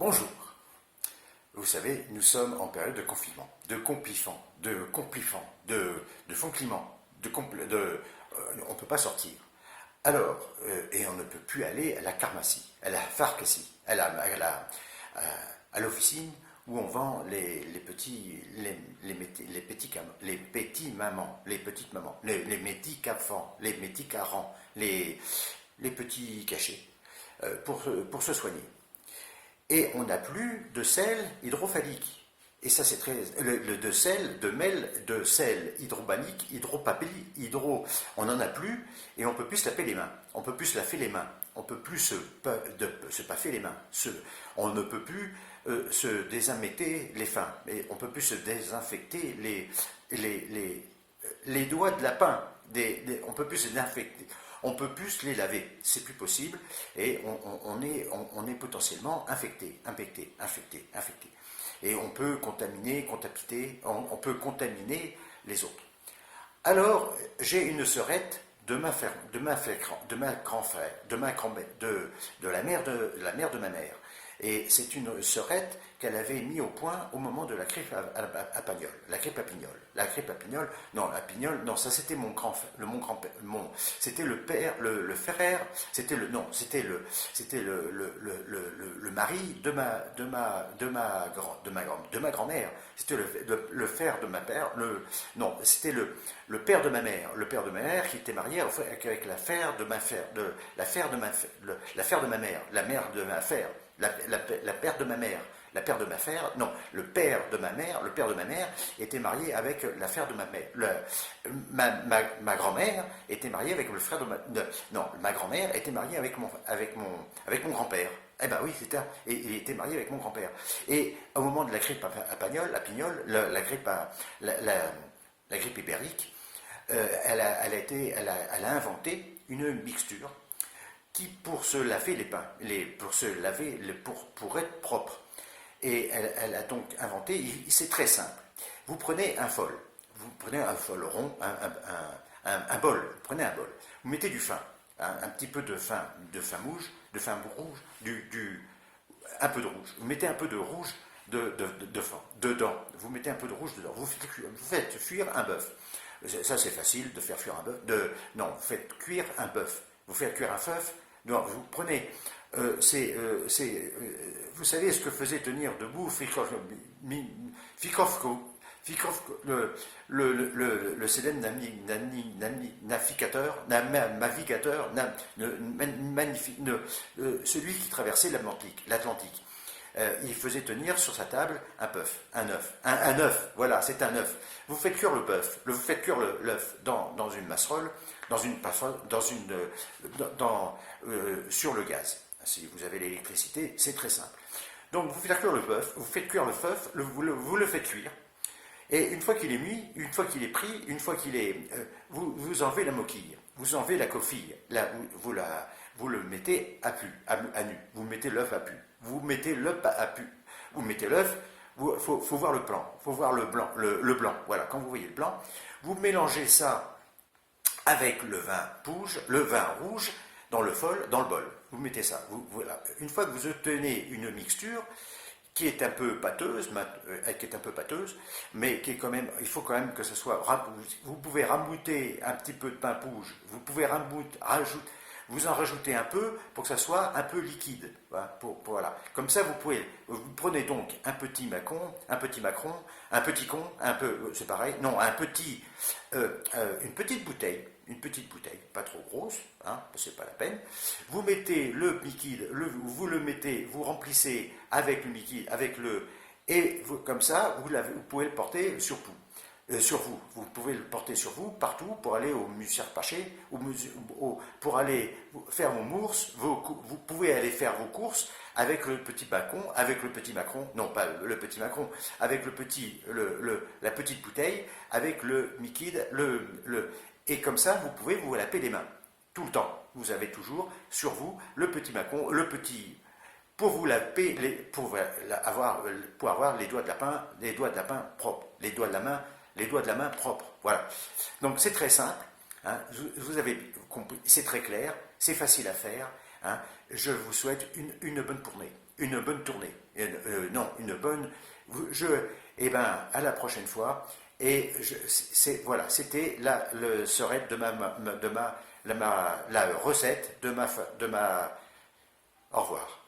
Bonjour. Vous savez, nous sommes en période de confinement, de complifant, de foncliment, on ne peut pas sortir. Alors, et on ne peut plus aller à la pharmacie, à la pharmacie, à l'officine où on vend les petites mamans, les médicaments, les médicaments, les petits cachets pour se soigner. Et on n'a plus de sel hydrophalique. Et ça, c'est très. De sel hydrobalique, on n'en a plus, et on ne peut plus se taper les mains. On ne peut plus se laver les mains. On ne peut plus se paffer les mains. On ne peut plus se désinfecter les fins. Et on ne peut plus se désinfecter les doigts de lapin. On ne peut plus se désinfecter. On ne peut plus les laver, c'est plus possible, et on est potentiellement infecté. Et on peut contaminer, on peut contaminer les autres. Alors, j'ai une sœurette de la mère de ma mère. Et c'est une sœurette qu'elle avait mis au point au moment de la grippe non, ça c'était mon grand-père, c'était le père, le frère, c'était le mari de ma grand-mère, c'était le frère de ma père, c'était le père de ma mère, qui était marié avec la mère de ma mère était marié avec la mère de ma mère. Ma grand-mère était mariée avec le frère de ma grand-mère était mariée avec mon grand-père. Eh ben oui, il était marié avec mon grand-père. Et au moment de la grippe la grippe ibérique, elle a inventé une mixture qui, pour se laver les pains, pour être propre. Et elle a donc inventé, c'est très simple. Vous prenez un fol rond, un bol, vous mettez du fin, un petit peu de fin rouge, un peu de rouge. Vous mettez un peu de rouge dedans. Vous mettez un peu de rouge dedans. Vous faites cuire un bœuf. Ça, c'est facile de faire cuire un bœuf. Vous faites cuire un bœuf. Vous faites cuire un bœuf. Non, vous prenez. Vous savez ce que faisait tenir debout Fikovko, le célèbre navigateur, celui qui traversait l'Atlantique. Il faisait tenir sur sa table un œuf, voilà, c'est un œuf. Vous faites cuire l'œuf dans une casserole, sur le gaz. Si vous avez l'électricité, c'est très simple. Donc vous faites cuire le bœuf, vous le faites cuire, et une fois qu'il est pris, vous enlevez la moquille, vous enlevez la coquille, vous le mettez à nu, vous mettez l'œuf à pu, vous mettez l'œuf, faut voir le plan, le blanc, voilà, quand vous voyez le blanc, vous mélangez ça avec le vin rouge, dans le bol. Vous mettez ça. Voilà. Une fois que vous obtenez une mixture qui est un peu pâteuse, mais qui est quand même, il faut quand même que ce soit. Vous pouvez ramouter un petit peu de pain rouge. Vous pouvez vous en rajoutez un peu pour que ça soit un peu liquide. Voilà. Comme ça, vous prenez donc un petit macron, c'est pareil. Non, une petite bouteille, pas trop grosse, c'est pas la peine. Vous mettez le liquide, vous remplissez avec le liquide, comme ça, vous pouvez le porter sur tout. Sur vous. Vous pouvez le porter sur vous partout pour aller au musée Paché, pour aller faire vos courses. Vous pouvez aller faire vos courses avec le petit Macron, non pas le petit Macron, avec la petite bouteille, avec le liquide, et comme ça vous pouvez vous laver les mains tout le temps. Vous avez toujours sur vous le petit Macron, pour vous laver, pour avoir les doigts de lapin propres, les doigts de la main propres. Voilà. Donc c'est très simple, vous avez compris, c'est très clair, c'est facile à faire. Je vous souhaite une bonne journée. une bonne tournée. Non, une bonne. Eh ben, à la prochaine fois. Et voilà, c'était le serait de la recette de ma. Au revoir.